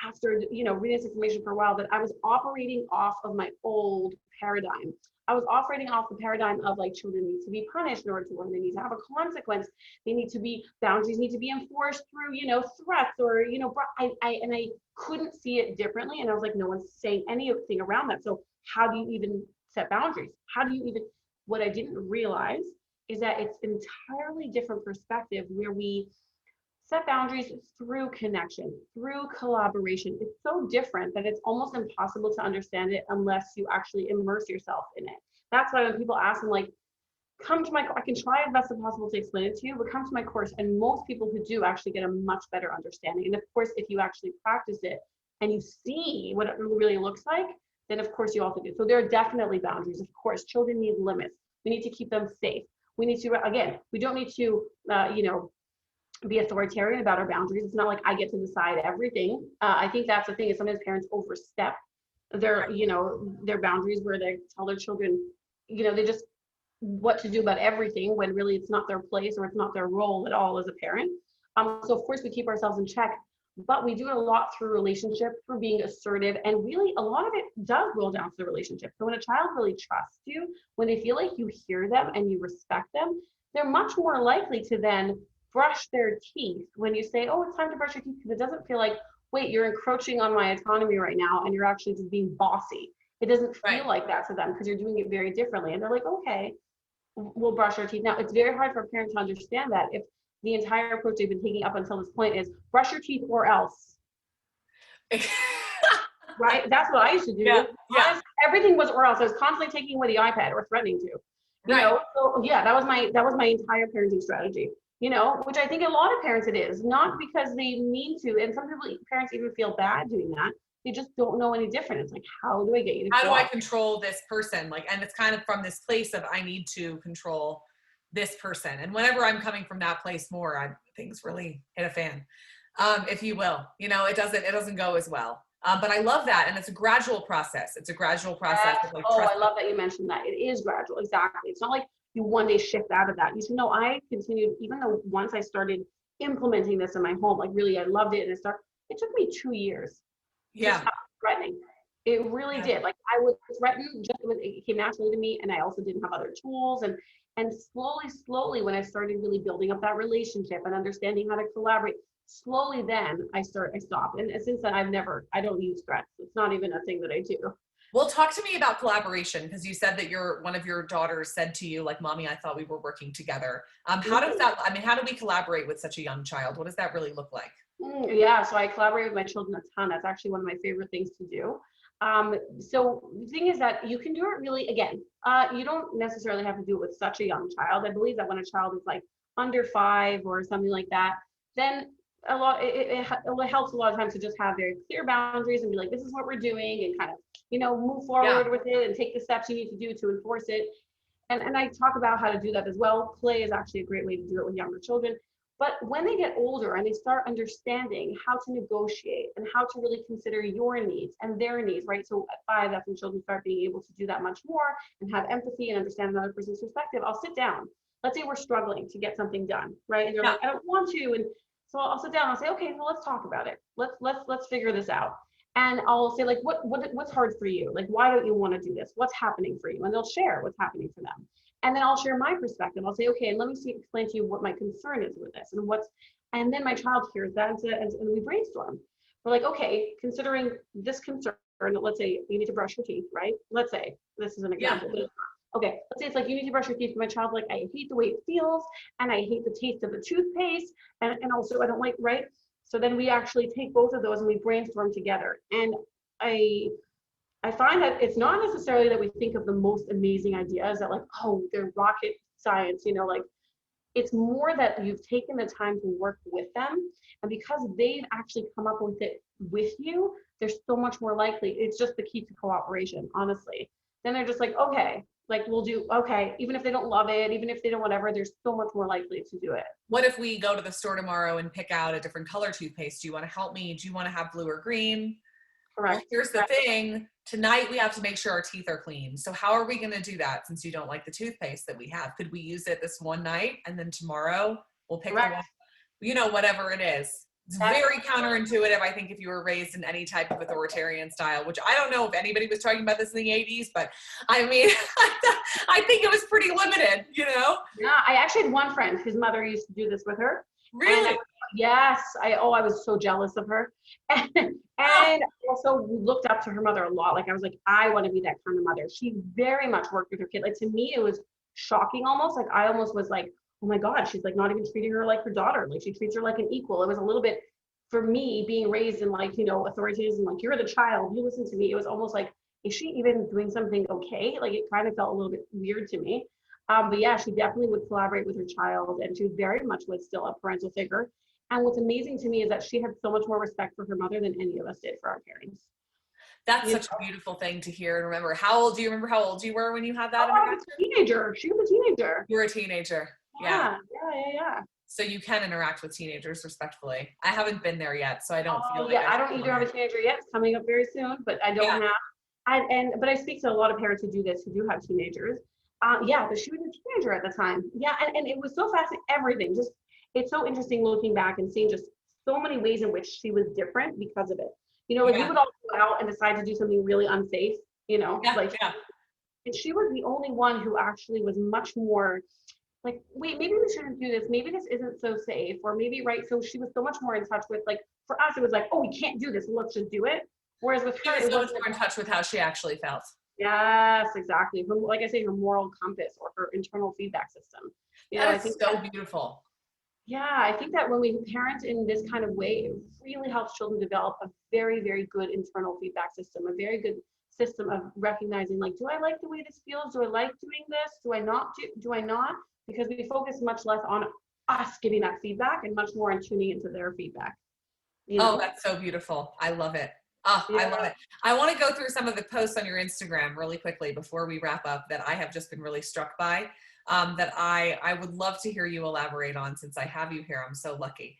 after, reading this information for a while, that I was operating off of my old paradigm. I was operating off the paradigm of like children need to be punished in order to learn. They need to have a consequence. Boundaries need to be enforced through, threats or, I couldn't see it differently. And I was like, no one's saying anything around that. So how do you even set boundaries? What I didn't realize is that it's an entirely different perspective where we set boundaries through connection, through collaboration. It's so different that it's almost impossible to understand it unless you actually immerse yourself in it. That's why when people ask me, like, come to I can try as best as possible to explain it to you, but come to my course. And most people who do actually get a much better understanding. And of course, if you actually practice it and you see what it really looks like, then of course you also do. So there are definitely boundaries. Of course, children need limits. We need to keep them safe. We need to, again, we don't need to, be authoritarian about our boundaries. It's not like I get to decide everything. I think that's the thing is sometimes parents overstep their, you know, their boundaries, where they tell their children, you know, they just what to do about everything, when really it's not their place or it's not their role at all as a parent. So of course we keep ourselves in check, but we do it a lot through relationship, through being assertive, and really a lot of it does boil down to the relationship. So when a child really trusts you, when they feel like you hear them and you respect them, they're much more likely to then brush their teeth when you say, oh, it's time to brush your teeth, because it doesn't feel like, wait, you're encroaching on my autonomy right now and you're actually just being bossy. It doesn't feel like that to them because you're doing it very differently. And they're like, okay, we'll brush our teeth. Now, it's very hard for a parent to understand that if the entire approach they've been taking up until this point is brush your teeth or else. Right? That's what I used to do. Yeah. Everything was or else. I was constantly taking away the iPad or threatening to. You know, so yeah, that was my entire parenting strategy. You know, which I think a lot of parents it is, not because they mean to, and some people, parents even feel bad doing that. They just don't know any different. It's like, how do I get you to how do I control this person? Like, and it's kind of from this place of I need to control this person. And whenever I'm coming from that place more, things really hit a fan, if you will. You know, it doesn't go as well. But I love that. And it's a gradual process. It's a gradual process. Yes. Like, I love that you mentioned that. It is gradual. Exactly. It's not like you one day shift out of that. You should know I continued, even though once I started implementing this in my home, like really, I loved it. And it took me 2 years. Yeah. Threatening. It really did. Like I would threaten just when it came naturally to me. And I also didn't have other tools. And slowly, when I started really building up that relationship and understanding how to collaborate, slowly then I stopped. And since then I don't use threats. It's not even a thing that I do. Well, talk to me about collaboration, because you said that one of your daughters said to you, like, Mommy, I thought we were working together. How does that, I mean, how do we collaborate with such a young child? What does that really look like? Yeah, so I collaborate with my children a ton. That's actually one of my favorite things to do. So the thing is that you can do it really, again, you don't necessarily have to do it with such a young child. I believe that when a child is like under 5 or something like that, then it helps a lot of times to just have very clear boundaries and be like, this is what we're doing, and kind of, you know, move forward with it and take the steps you need to do to enforce it. And I talk about how to do that as well. Play is actually a great way to do it with younger children. But when they get older and they start understanding how to negotiate and how to really consider your needs and their needs, right? So at 5, that's when children start being able to do that much more and have empathy and understand another person's perspective. I'll sit down. Let's say we're struggling to get something done, right? And they're like, I don't want to. And so I'll sit down. I'll say, okay, well, let's talk about it. Let's figure this out. And I'll say, like, what's hard for you? Like, why don't you want to do this? What's happening for you? And they'll share what's happening for them. And then I'll share my perspective. I'll say, okay, and let me explain to you what my concern is with this and then my child hears that and we brainstorm. We're like, okay, considering this concern, let's say you need to brush your teeth, right? Let's say this is an example. Yeah. Okay, let's say it's like you need to brush your teeth. My child's like, I hate the way it feels, and I hate the taste of the toothpaste, and also I don't like, right? So then we actually take both of those and we brainstorm together. And I find that it's not necessarily that we think of the most amazing ideas that like, oh, they're rocket science, you know, like it's more that you've taken the time to work with them. And because they've actually come up with it with you, they're so much more likely. It's just the key to cooperation, honestly. Then they're just like, okay, like we'll do, okay, even if they don't love it, even if they don't whatever, they're so much more likely to do it. What if we go to the store tomorrow and pick out a different color toothpaste? Do you want to help me? Do you want to have blue or green? Correct. Well, here's the thing. Tonight we have to make sure our teeth are clean. So how are we going to do that since you don't like the toothpaste that we have? Could we use it this one night and then tomorrow we'll pick one, you know, whatever it is. It's very counterintuitive, I think, if you were raised in any type of authoritarian style, which I don't know if anybody was talking about this in the 80s, but I mean, I think it was pretty limited, you know? Yeah, I actually had one friend whose mother used to do this with her. Really? Yes. I was so jealous of her. And also looked up to her mother a lot. Like I was like, I want to be that kind of mother. She very much worked with her kid. Like to me, it was shocking almost. Like I almost was like, oh my God, she's like not even treating her like her daughter. Like she treats her like an equal. It was a little bit, for me, being raised in like, you know, authoritism, like you're the child, you listen to me. It was almost like, is she even doing something okay? Like it kind of felt a little bit weird to me. But yeah, she definitely would collaborate with her child, and she very much was still a parental figure. And what's amazing to me is that she had so much more respect for her mother than any of us did for our parents. That's such a beautiful thing to hear and remember. Do you remember how old you were when you had that? I was a teenager. She was a teenager. You were a teenager. Yeah. So you can interact with teenagers respectfully. I haven't been there yet, so I don't feel like I don't either have a teenager yet. It's coming up very soon, but I don't have. But I speak to a lot of parents who do this, who do have teenagers. Yeah, but she was a teenager at the time. Yeah, and it was so fascinating. Everything just, it's so interesting looking back and seeing just so many ways in which she was different because of it. You know, like we Yeah. would all go out and decide to do something really unsafe. You know, Yeah. like, Yeah. and she was the only one who actually was much more like, wait, maybe we shouldn't do this. Maybe this isn't so safe, or maybe, right. So she was so much more in touch with, like, for us, it was like, oh, we can't do this. Let's just do it. Whereas with She her, was it so much wasn't. more in touch with how she actually felt. Yes, exactly. Her, like I say, her moral compass or her internal feedback system. You know, I That is think so that, beautiful. yeah, I think that when we parent in this kind of way, it really helps children develop a very, very good internal feedback system, a very good system of recognizing, like, do I like the way this feels? Do I like doing this? Do I not do I not? Because we focus much less on us giving that feedback and much more on tuning into their feedback. You Oh, know? that's so beautiful. I love it. Oh, I love Yeah. it. I want to go through some of the posts on your Instagram really quickly before we wrap up that I have just been really struck by, that I would love to hear you elaborate on since I have you here. I'm so lucky.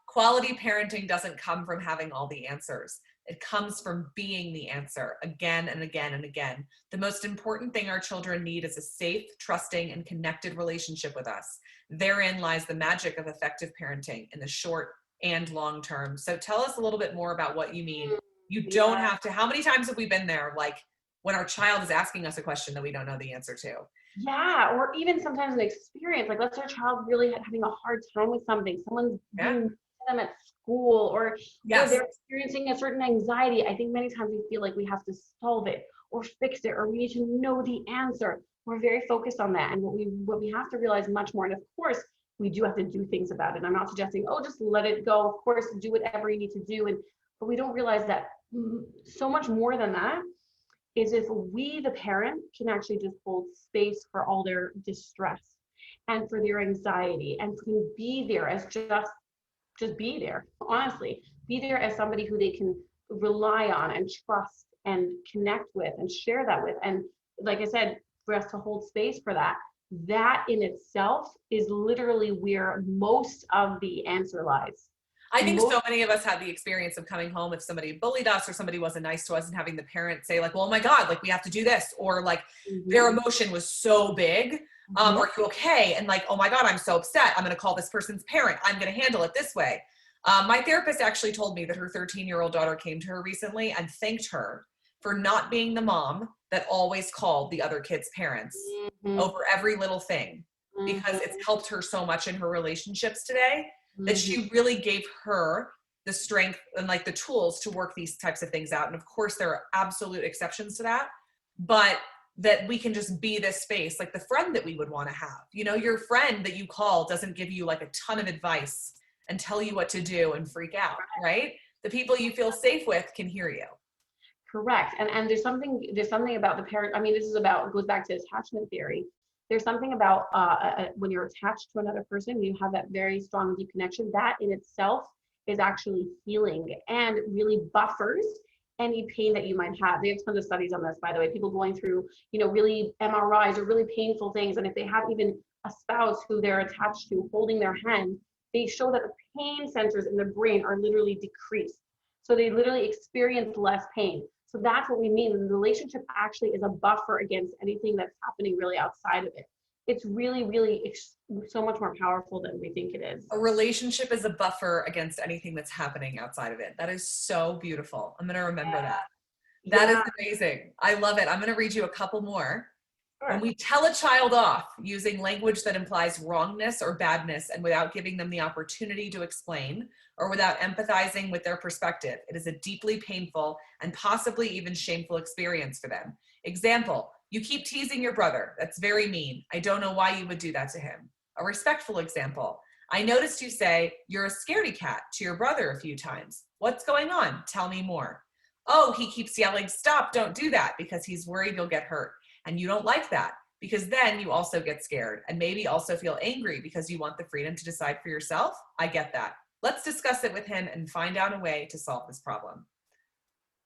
Quality parenting doesn't come from having all the answers. It comes from being the answer again and again and again. The most important thing our children need is a safe, trusting, and connected relationship with us. Therein lies the magic of effective parenting in the short and long term. So tell us a little bit more about what you mean. You don't Yeah. have to, how many times have we been there, like when our child is asking us a question that we don't know the answer to? Yeah, or even sometimes an experience, like let's say a child really having a hard time with something, someone's Yeah. being mean to them at school, or Yes. they're experiencing a certain anxiety. I think many times we feel like we have to solve it or fix it, or we need to know the answer. We're very focused on that. And what we have to realize much more, and of course we do have to do things about it. I'm not suggesting, oh, just let it go. Of course, do whatever you need to do. But we don't realize that so much more than that is if we, the parent, can actually just hold space for all their distress and for their anxiety, and can be there as just be there, honestly, be there as somebody who they can rely on and trust and connect with and share that with. And like I said, for us to hold space for that, that in itself is literally where most of the answer lies. I think Most. so many of us had the experience of coming home if somebody bullied us or somebody wasn't nice to us, and having the parent say like, well, oh my God, like we have to do this, or like their emotion was so big. Are you okay? And like, oh my God, I'm so upset. I'm going to call this person's parent. I'm going to handle it this way. My therapist actually told me that her 13-year-old daughter came to her recently and thanked her for not being the mom that always called the other kids' parents over every little thing, because it's helped her so much in her relationships today, that she really gave her the strength and like the tools to work these types of things out. And of course there are absolute exceptions to that, but that we can just be this space, like the friend that we would want to have. You know, your friend that you call doesn't give you like a ton of advice and tell you what to do and freak out, right? The people you feel safe with can hear you. Correct. And there's something about the parent. I mean, this is about, goes back to attachment theory. There's something about when you're attached to another person, you have that very strong, deep connection. That in itself is actually healing and really buffers any pain that you might have. They have tons of studies on this, by the way. People going through, really MRIs or really painful things, and if they have even a spouse who they're attached to holding their hand, they show that the pain centers in the brain are literally decreased. So they literally experience less pain. So that's what we mean. The relationship actually is a buffer against anything that's happening really outside of it. It's really, really so much more powerful than we think it is. A relationship is a buffer against anything that's happening outside of it. That is so beautiful. I'm going to remember that. That is amazing. I love it. I'm going to read you a couple more. Sure. When we tell a child off using language that implies wrongness or badness and without giving them the opportunity to explain, or without empathizing with their perspective, it is a deeply painful and possibly even shameful experience for them. Example, you keep teasing your brother. That's very mean. I don't know why you would do that to him. A respectful example, I noticed you say, you're a scaredy cat to your brother a few times. What's going on? Tell me more. Oh, he keeps yelling, stop, don't do that, because he's worried you'll get hurt. And you don't like that, because then you also get scared and maybe also feel angry because you want the freedom to decide for yourself. I get that. Let's discuss it with him and find out a way to solve this problem.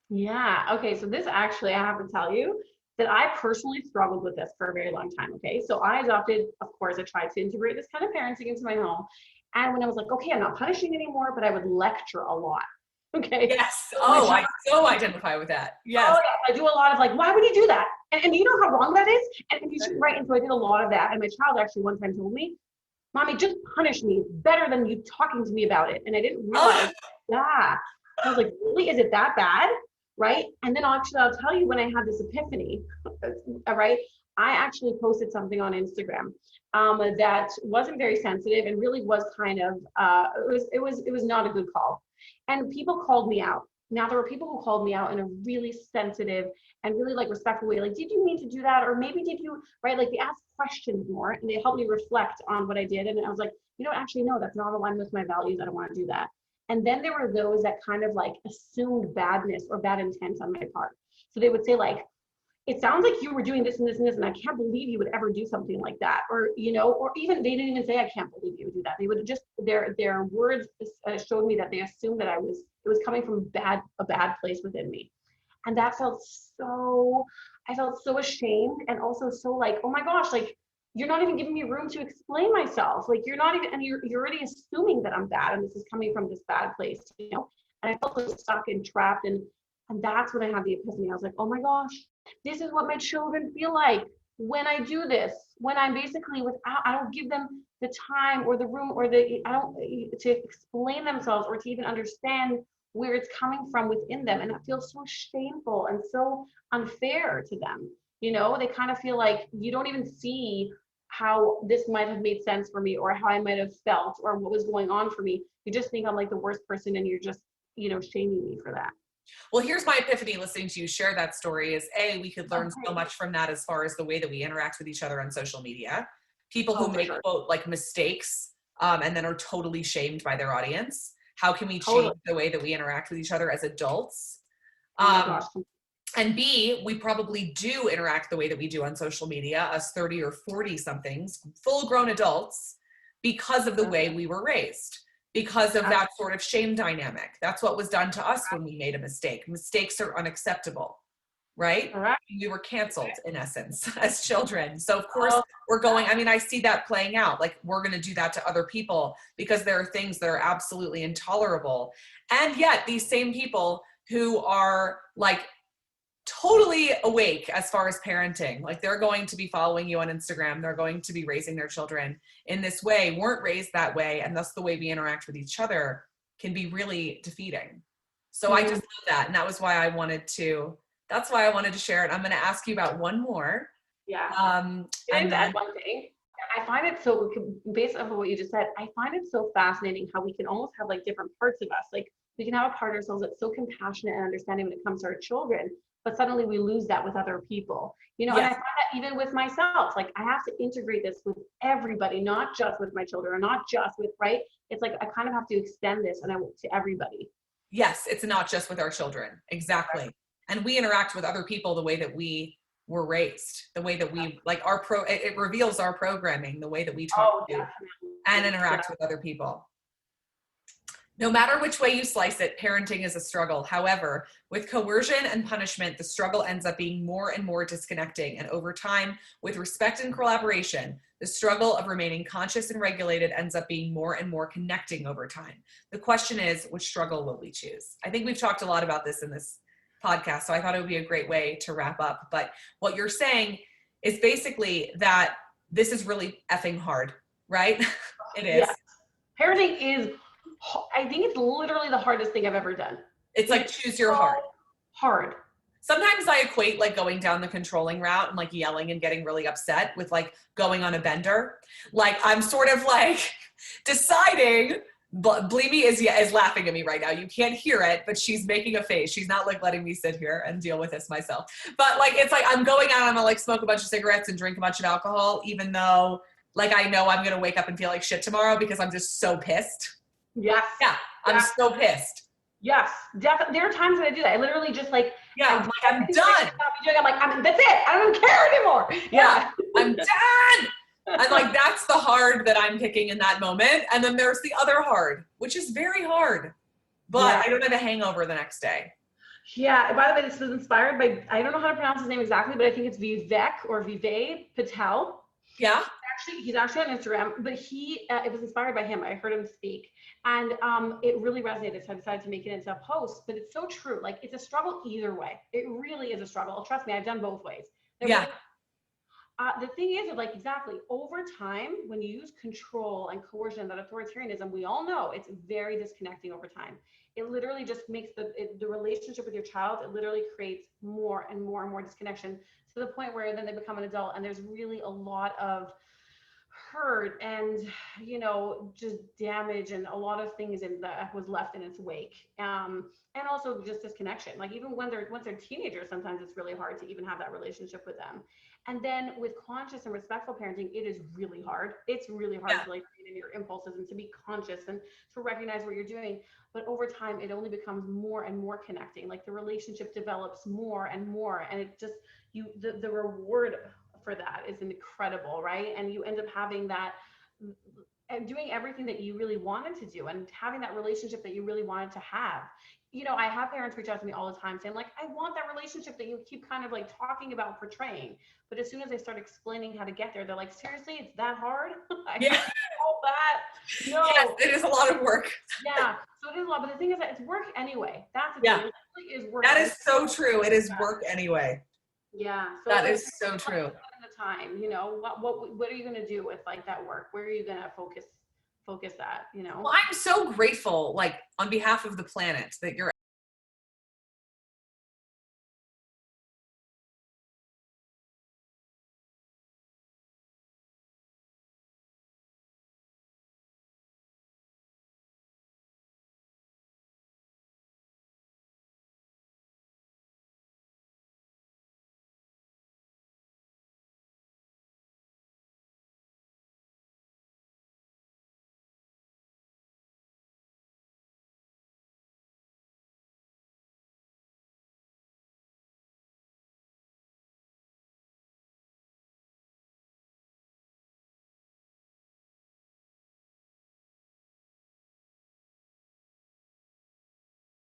Yeah. Okay. So this actually, I have to tell you that I personally struggled with this for a very long time. Okay. So I adopted, of course, I tried to integrate this kind of parenting into my home. And when I was like, okay, I'm not punishing anymore, but I would lecture a lot. Okay. Yes. Oh, I so identify with that. Yes. Oh, yeah. I do a lot of like, why would you do that? And you know how wrong that is? And you should, right. And so I did a lot of that. And my child actually one time told me, Mommy, just punish me. It's better than you talking to me about it. And I didn't realize, yeah. I was like, really? Is it that bad? Right. And then I'll tell you when I had this epiphany, right? I actually posted something on Instagram that wasn't very sensitive and really was kind of it was not a good call. And people called me out. Now there were people who called me out in a really sensitive and really like respectful way. Like, did you mean to do that? Or maybe did you, right? Like they asked questions more and they helped me reflect on what I did. And I was like, you know, actually, no, that's not aligned with my values. I don't want to do that. And then there were those that kind of like assumed badness or bad intent on my part. So they would say like, it sounds like you were doing this and this and this, and I can't believe you would ever do something like that. Or, you know, or even they didn't even say, I can't believe you would do that. They would just, their words showed me that they assumed that it was coming from a bad place within me. And that I felt so ashamed and also so like, oh my gosh, like, you're not even giving me room to explain myself. Like you're not even, and you're already assuming that I'm bad and this is coming from this bad place, you know? And I felt so stuck and trapped. And that's when I had the epiphany. I was like, oh my gosh, this is what my children feel like when I do this, when I'm basically I don't give them the time or the room or I don't to explain themselves or to even understand where it's coming from within them. And it feels so shameful and so unfair to them. You know, they kind of feel like you don't even see how this might have made sense for me or how I might have felt or what was going on for me. You just think I'm like the worst person and you're just, you know, shaming me for that. Well, here's my epiphany listening to you share that story is we could learn so much from that as far as the way that we interact with each other on social media. People who make quote like mistakes and then are totally shamed by their audience. How can we change the way that we interact with each other as adults? And B, we probably do interact the way that we do on social media as 30 or 40 somethings, full grown adults, because of the way we were raised, because of that sort of shame dynamic. That's what was done to us when we made a mistake. Mistakes are unacceptable, right? We were canceled in essence as children. So of course we're going, I mean, I see that playing out. Like we're going to do that to other people because there are things that are absolutely intolerable. And yet these same people who are like totally awake as far as parenting, like they're going to be following you on Instagram, they're going to be raising their children in this way, weren't raised that way, and thus the way we interact with each other can be really defeating. So I just love that, and that was why I wanted to share it. I'm going to ask you about one more. And then one thing, I find it so, based off of what you just said, I find it so fascinating how we can almost have like different parts of us. Like we can have a part of ourselves that's so compassionate and understanding when it comes to our children, but suddenly we lose that with other people, you know. And I find that even with myself, like I have to integrate this with everybody, not just with my children or not just with, right? It's like, I kind of have to extend this to everybody. Yes. It's not just with our children. Exactly. And we interact with other people the way that we were raised, the way that we like it reveals our programming, the way that we talk to and interact with other people. No matter which way you slice it, parenting is a struggle. However, with coercion and punishment, the struggle ends up being more and more disconnecting. And over time, with respect and collaboration, the struggle of remaining conscious and regulated ends up being more and more connecting over time. The question is, which struggle will we choose? I think we've talked a lot about this in this podcast, so I thought it would be a great way to wrap up. But what you're saying is basically that this is really effing hard, right? It is. Yeah. Parenting is, I think it's literally the hardest thing I've ever done. It's like choose your heart. Hard. Sometimes I equate like going down the controlling route and like yelling and getting really upset with like going on a bender. Like I'm sort of like deciding, but Bleemy is laughing at me right now. You can't hear it, but she's making a face. She's not like letting me sit here and deal with this myself. But like, it's like I'm going out, I'm gonna like smoke a bunch of cigarettes and drink a bunch of alcohol, even though like I know I'm gonna wake up and feel like shit tomorrow because I'm just so pissed. Yes. Yeah, I'm so pissed. Yes, definitely. There are times when I do that. I literally just like, I'm done. I'm like, that's it. I don't care anymore. Yeah, I'm done. And like, that's the hard that I'm picking in that moment. And then there's the other hard, which is very hard, but I don't have a hangover the next day. Yeah. By the way, this was inspired by, I don't know how to pronounce his name exactly, but I think it's Vivek or Vivek Patel. Yeah. He's actually on Instagram, but it was inspired by him. I heard him speak, and it really resonated. So I decided to make it into a post. But it's so true. Like, it's a struggle either way. It really is a struggle. Trust me, I've done both ways. Yeah. The thing is, like, exactly, over time, when you use control and coercion, that authoritarianism, we all know it's very disconnecting over time. It literally just makes the relationship with your child, it literally creates more and more and more disconnection, to the point where then they become an adult and there's really a lot of hurt and, just damage and a lot of things that was left in its wake. And also just disconnection. Like, even once they're teenagers, sometimes it's really hard to even have that relationship with them. And then with conscious and respectful parenting, it is really hard. It's really hard to, like, rein in your impulses and to be conscious and to recognize what you're doing. But over time, it only becomes more and more connecting. Like, the relationship develops more and more, and it just, the reward for that is incredible, right? And you end up having that, and doing everything that you really wanted to do, and having that relationship that you really wanted to have. I have parents reach out to me all the time saying, like, I want that relationship that you keep kind of like talking about, portraying. But as soon as I start explaining how to get there, they're like, seriously, it's that hard? Yeah. All that? No. Yes, it is a lot of work. Yeah. So it is a lot. But the thing is that it's work anyway. That's the thing. It really is work. That is so true. It is work anyway. Yeah. So that is so true. The time, what are you going to do with, like, that work? Where are you going to focus that, Well, I'm so grateful, like, on behalf of the planet, that you're